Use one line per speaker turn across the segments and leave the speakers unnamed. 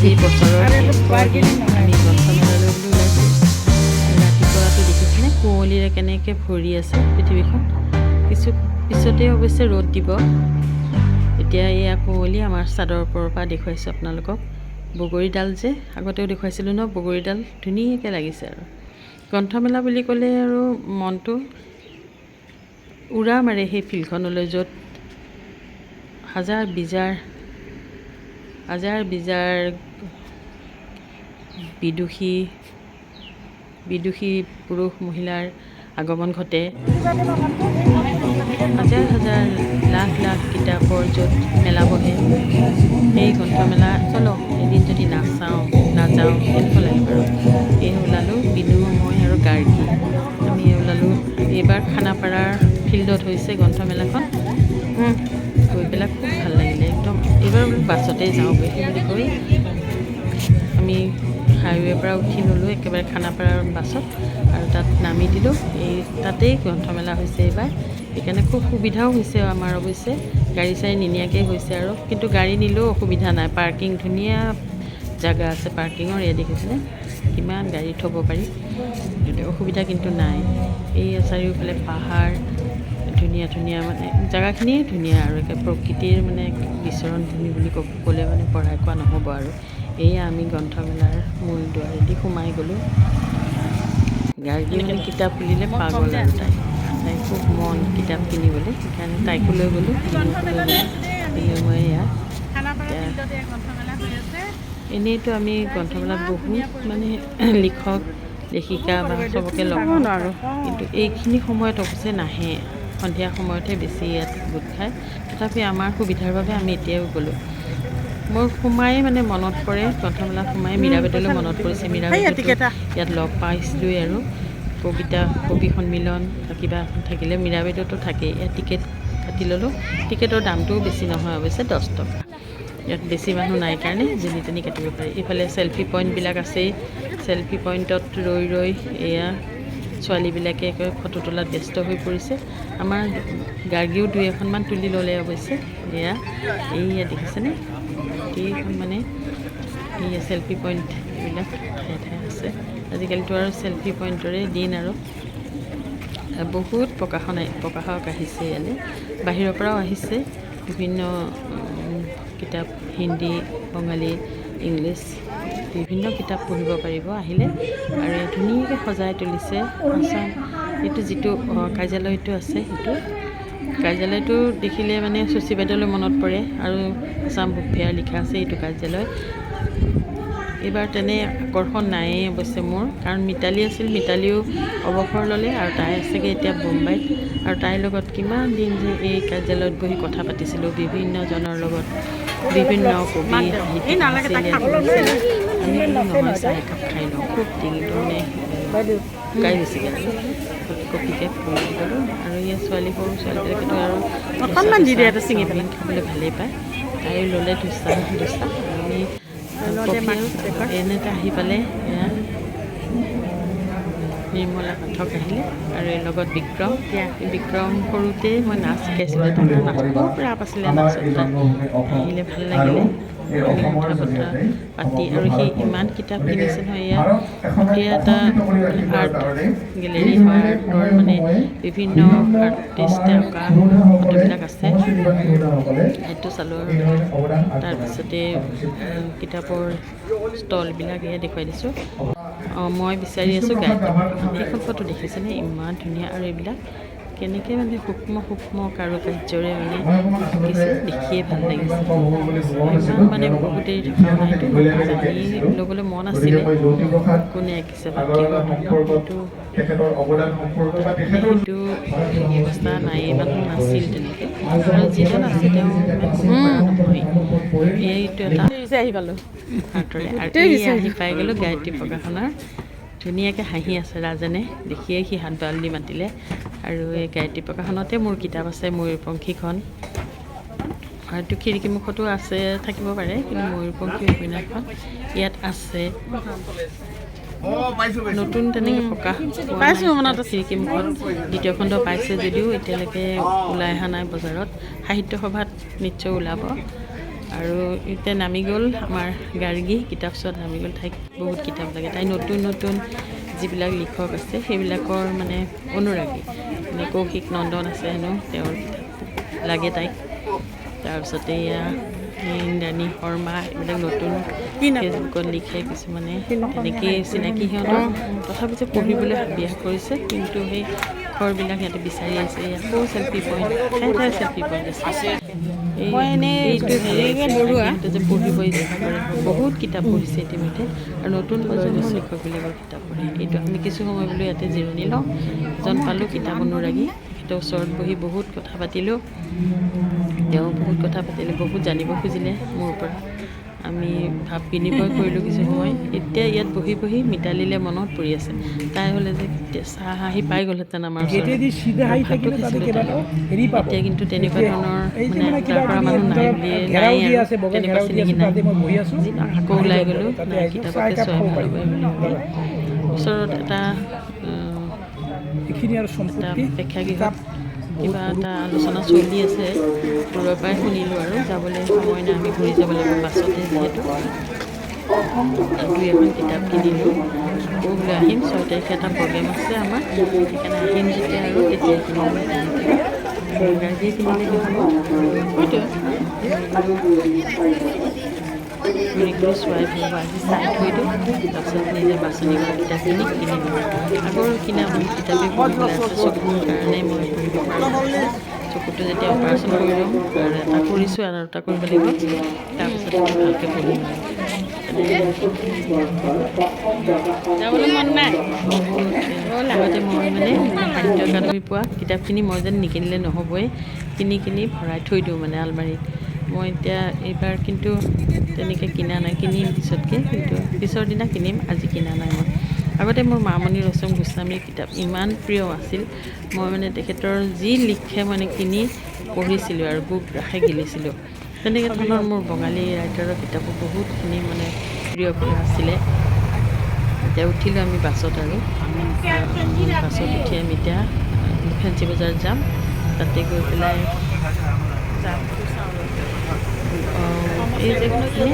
এই বছৰৰ শেষৰ আমি গ্ৰন্থমেলালৈ বুলি ওলাইছোঁ। ৰাতিপুৱাটো দেখিছেনে কুঁৱলীৰে কেনেকৈ ভৰি আছে পৃথিৱীখন। কিছু পিছতে অৱশ্যে ৰ'দ দিব। এতিয়া এয়া কুঁৱলী আমাৰ চাদৰ ওপৰৰ পৰা দেখুৱাইছোঁ আপোনালোকক। বগৰীডাল যে আগতেও দেখুৱাইছিলোঁ ন, বগৰীডাল ধুনীয়াকৈ লাগিছে। আৰু গ্ৰন্থমেলা বুলি ক'লে আৰু মনটো উৰা মাৰে সেই ফিল্ডখনলৈ, য'ত হাজাৰ বিজাৰ বিদুষী পুৰুষ মহিলাৰ আগমন ঘটে। হাজাৰ লাখ কিতাপৰ য'ত মেলা বহে, সেই গ্ৰন্থমেলা চলক এদিন যদি নাযাওঁ কেনেকুৱা লাগে বাৰু। এই ওলালোঁ বিনু, মই আৰু গাৰ্গী, আমি ওলালোঁ। এইবাৰ খানাপাৰাৰ ফিল্ডত হৈছে গ্ৰন্থমেলাখন। গৈ পেলাই খুব ভাল লাগিলে একদম। এইবাৰ বাছতে যাওঁগৈ বুলি কৈ আমি হাইৱেৰ পৰা উঠি ল'লোঁ একেবাৰে খানাপাৰাৰ বাছত, আৰু তাত নামি দিলোঁ। তাতেই গ্ৰন্থমেলা হৈছে এইবাৰ, সেইকাৰণে খুব সুবিধাও হৈছে আমাৰ। অৱশ্যে গাড়ী চাড়ী নিনিয়াকৈ হৈছে আৰু, কিন্তু গাড়ী নিলেও অসুবিধা নাই। পাৰ্কিং ধুনীয়া জেগা আছে পাৰ্কিঙৰ। ইয়াত দেখিছেনে কিমান গাড়ী থ'ব পাৰি, অসুবিধা কিন্তু নাই। এই চাৰিওফালে পাহাৰ, ধুনীয়া মানে জেগাখিনিয়ে ধুনীয়া আৰু একে প্ৰকৃতিৰ মানে বিচৰণ ভূমি বুলি ক'লে মানে পঢ়াই কোৱা নহ'ব আৰু। এয়া আমি গ্ৰন্থমেলাৰ মূল দুৱাৰেদি সোমাই গ'লোঁ। গাৰ্গী মানে কিতাপ বুলিলে পাগল আৰু তাই খুব মন কিতাপ কিনিবলৈ, সেইকাৰণে তাইকো লৈ গ'লোঁ। মই এয়া এনেইতো আমি গ্ৰন্থমেলাত বহুত মানে লিখক লেখিকা বা চবকে লগ পাওঁ আৰু, কিন্তু এইখিনি সময়ত অৱশ্যে নাহে, সন্ধিয়া সময়তহে বেছি ইয়াত গোট খায়। তথাপি আমাৰ সুবিধাৰ বাবে আমি এতিয়াও গ'লোঁ। মোৰ সোমাই মানে মনত পৰে, গ্ৰন্থমেলাত সোমাই মীৰাবেদলৈ মনত পৰিছে। মীৰাবেদটো ইয়াত লগ পাইছিলোঁৱেই আৰু। কবি সন্মিলন কিবা থাকিলে মীৰাবেদতো থাকেই। ইয়াত টিকেট কাটি ল'লোঁ। টিকেটৰ দামটোও বেছি নহয় অৱশ্যে, 10 টকা। ইয়াত বেছি মানুহ নাই কাৰণে যেনি তেনি কাটিব পাৰি। এইফালে চেল্ফি পইণ্টবিলাক আছেই। চেল্ফি পইণ্টত ৰৈ এয়া ছোৱালীবিলাকে একেবাৰে ফটো তোলাত ব্যস্ত হৈ পৰিছে। আমাৰ গাৰ্গীও 2-এখনমান তুলি ল'লে অৱশ্যে। এইয়া দেখিছেনে গোটেইখন মানে এইয়া চেল্ফি পইণ্ট এইবিলাক ঠায়ে আছে। আজিকালিতো আৰু চেল্ফি পইণ্টৰে দিন আৰু। বহুত প্ৰকাশক আহিছে ইয়ালৈ, বাহিৰৰ পৰাও আহিছে। বিভিন্ন কিতাপ, হিন্দী, বঙালী, ইংলিছ, বিভিন্ন কিতাপ পঢ়িব পাৰিব আহিলে। আৰু ধুনীয়াকৈ সজাই তুলিছে। আছাম এইটো যিটো কাৰ্যালয়টো আছে, সেইটো কাৰ্যালয়টো দেখিলে মানে শশী বাইদেউলৈ মনত পৰে, আৰু আছাম বুক ফেয়াৰ লিখা আছে এইটো কাৰ্যালয়। এইবাৰ তেনে আকৰ্ষণ নায়েই অৱশ্যে মোৰ, কাৰণ মিতালী আছিল, মিতালীও অৱসৰ ল'লে, আৰু তাই আছেগৈ এতিয়া বোম্বাইত। আৰু তাইৰ লগত কিমান দিন যে এই কাৰ্যালয়ত বহি কথা পাতিছিলোঁ বিভিন্নজনৰ লগত, বিভিন্ন কবি সাহিত্যিক আছিল। আমি নহয় চাহ একাপ খাই লওঁ, খুব ডিঙিটো মানে শুকাই গৈছিলে আৰু কপিকে পৰি গ'লোঁ। আৰু এই সৰু ছোৱালীবিলাকেতো আৰু অকণমান চাওমিন খাবলৈ ভালেই পায়। তাইও ল'লে দুচা। আমি এনেতে আহি পালে এয়া নিৰ্মলা পাঠক আহিলে, আৰু এই লগত বিক্ৰম সৰুতে মই নাচ শিকাইছিলোঁ। তাৰ নাচ খুব ৰাপ আছিলে নাচত। আহিলে ভাল লাগিলে, কথা বতৰা পাতি। আৰু সেই ইমান কিতাপ কিনিছে নহয়। এয়া এটা আৰ্ট গেলেৰী হয়, আৰ্টৰ মানে বিভিন্ন আৰ্টিষ্টে অঁকা ফটোবিলাক আছে, সেইটো চালোঁ। তাৰপিছতে কিতাপৰ ষ্টলবিলাক এয়া দেখুৱাই দিছোঁ। মই বিচাৰি আছোঁ গায়ত্ৰী প্ৰকাশন। এইখন ফটো দেখিছেনে ইমান ধুনীয়া, আৰু এইবিলাক কেনেকৈ মানে সূক্ষ্ম কাৰুকাৰ্যৰে মানে আঁকিছে, দেখিয়ে ভাল লাগিছে। ইমান মানে বহুত দেৰি থকা নাইতো, জানি ল'বলৈ মন আছিলে কোনে আঁকিছে বা কিহৰ, সেইটো ব্যৱস্থা নাই, মানুহ নাছিল তেনেকৈ। আৰু যিজন আছে তেওঁ ইমান ক'ব পৰা নহয়। এইটো এটা আহি পালোঁ আৰ্টৰে, আৰু আহি পাই গ'লোঁ গায়ত্ৰী প্ৰকাশনৰ। ধুনীয়াকৈ হাঁহি আছে ৰাজেনে, দেখিয়ে সি হাত বাল দি মাতিলে। আৰু এই গায়ত্ৰী প্ৰকাশনতে মোৰ কিতাপ আছে, ময়ূৰপংখীখন। হয়তো খিৰিকীমুখতো আছে, থাকিব পাৰে, কিন্তু ময়ূৰপংখী উপন্যাসখন ইয়াত আছে। নতুন তেনেকৈ প্ৰকাশ খিৰিকীমুখত দ্বিতীয় খণ্ড পাইছে যদিও এতিয়ালৈকে ওলাই অহা নাই বজাৰত। সাহিত্য সভাত নিশ্চয় ওলাব। আৰু এতিয়া নামি গ'ল আমাৰ গাৰ্গী কিতাপ চোৱাত নামি গ'ল। তাইক বহুত কিতাপ লাগে। তাই নতুন নতুন যিবিলাক লিখক আছে সেইবিলাকৰ মানে অনুৰাগী। মানে কৌশিক নন্দন আছে হেনো, তেওঁৰ কিতাপ লাগে তাইক। তাৰপিছতে এয়া ইন্দ্ৰাণী শৰ্মা, এইবিলাক নতুন ফেচবুকত লিখে কিছুমানে, তেনেকেই চিনাকি সিহঁতৰ। তথাপি যে পঢ়িবলৈ হাবিয়াস কৰিছে, কিন্তু সেই ঘৰবিলাক সিহঁতে বিচাৰি আছে। আকৌ চেল্ফি পইণ্ট, ঠায়ে ঠায়ে চেল্ফি পইণ্ট আছে। এইটো সিহঁতে যে পঢ়িব ইচ্ছা কৰে, বহুত কিতাপ পঢ়িছে ইতিমধ্যে, আৰু নতুন প্ৰজন্মৰ লিখকবিলাকৰ কিতাপ পঢ়ে। এইটো আমি কিছু সময় বোলো ইয়াতে জিৰণি লওঁ। এজন পালোঁ কিতাপ অনুৰাগী, তেখেতৰ ওচৰত বহি বহুত কথা পাতিলোঁ। তেওঁ বহুত কথা পাতিলে, বহুত জানিব খুজিলে মোৰ পৰা। আমি ভাৱ বিনিময় কৰিলোঁ কিছু সময়। এতিয়া ইয়াত বহি বহি মিতালীলে মনত পৰি আছে। তাই হ'লে যে চাহ আহি পাই গ'লহেঁতেন আমাৰ ওচৰত, ভাতটো খাইছিলে তাই। এতিয়া কিন্তু তেনেকুৱা ধৰণৰ মানে তাৰ পৰা মানুহ নাই বুলিয়ে নাই আৰু তেনেকুৱা চিনাকি নাই। আকৌ ওলাই গ'লোঁ, নাই কিতাপকে চোৱাই ভাল হ'ব বুলি ভাবি ওচৰত এটা প্ৰেক্ষাগৃহত কিবা এটা আলোচনা চলি আছে, দূৰৰ পৰাই শুনিলোঁ আৰু। যাবলৈ সময় নাই, আমি ঘূৰি যাব লাগিব বাছতে যিহেতু। দুই এখন কিতাপ কিনিলোঁ। আকৌ বোলে আহিম, 6 তাৰিখে এটা প্ৰগ্ৰেম আছে আমাৰ, সেইকাৰণে আহিম যেতিয়া আৰু তেতিয়া কিনিম। গাৰ্গীয়ে কিনিলে কিতাপ, ঘূৰি ঘূৰি চোৱাই ভাল হ'ব। আজি চাই থৈ দিওঁ, তাৰপিছত নিজে বাছনি কৰা কিতাপখিনি কিনিলোঁ। আগৰ কিনা বহুত কিতাপেই পঢ়িবলৈ আছে, চকুৰ কাৰণে মই পঢ়িব পৰা নাছিলোঁ। চকুটো যেতিয়া অপাৰেশ্যন কৰি ল'ম, আৰু এটা কৰিছোঁ আৰু এটা কৰিব লাগিব, তাৰপিছত আমি ভালকৈ পঢ়িম আৰু। যাবলৈ মন নাই। আগতে মই মানে সাহিত্য একাডেমী পোৱা কিতাপখিনি মই যেন নিকিনিলে নহ'বই, কিনি কিনি ভৰাই থৈ দিওঁ মানে আলমাৰীত। মই এতিয়া এইবাৰ কিন্তু তেনেকৈ কিনা নাই, কিনিম পিছতকৈ, কিন্তু পিছৰ দিনা কিনিম, আজি কিনা নাই মই। আগতে মোৰ মামণি ৰয়চম গোস্বামীৰ কিতাপ ইমান প্ৰিয় আছিল, মই মানে তেখেতৰ যি লিখে মানে কিনি পঢ়িছিলোঁ আৰু বুক ৰাখে গিলিছিলোঁ। তেনেকৈ ধৰণৰ মোৰ বঙালী ৰাইটাৰৰ কিতাপো বহুতখিনি মানে প্ৰিয় প্ৰিয় আছিলে। এতিয়া উঠিলোঁ আমি বাছত, আৰু বাছত উঠি আমি এতিয়া ফেঞ্চি বজাৰ যাম। তাতে গৈ পেলাই এই যে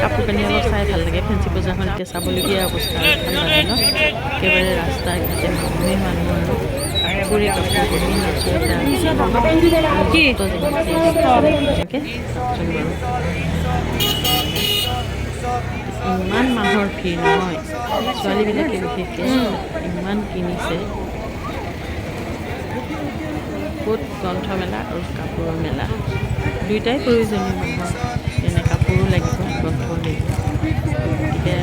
কাপোৰ কানি অলপ চাই ভাল লাগে। ফেঞ্চি বজাৰখন এতিয়া চাবলগীয়া অৱস্থা, ঠাণ্ডা দিনত একেবাৰে ৰাস্তা ঘাটে মানুহে মানুহ, আৰু কাপোৰে কাপোৰ, বিভিন্ন চুৱেটাৰ, ইমান মানুহৰ ভিৰ নহয়, ছোৱালীবিলাকে বিশেষকৈ ইমান কিনিছে। ক'ত গ্ৰন্থমেলা আৰু কাপোৰৰ মেলা, দুয়োটাই প্ৰয়োজনীয় মানুহৰ। যেনে কাপোৰো লাগিব, গ্ৰন্থও লাগিব। গতিকে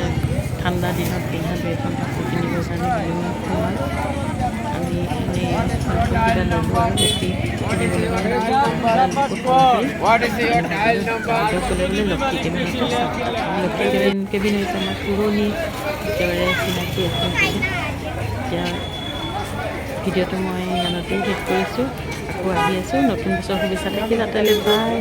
ঠাণ্ডা দিনত পিন্ধা 2এখন কাপোৰ কিনিবৰ কাৰণে বিলুঙত সোমাল। আমি এনেই কিবা ল'লোঁ আৰু বেছি কিনিব লগা বোলে লক্ষী কেবিন হৈছে আমাৰ পুৰণি একেবাৰে চিনাকি এখন কেবিন। এতিয়া ভিডিঅ'টো মই ইমানতেই শেষ কৰিছোঁ। আকৌ আহি আছোঁ, নতুন বছৰ শুভেচ্ছা থাকিল। তালৈ বাই।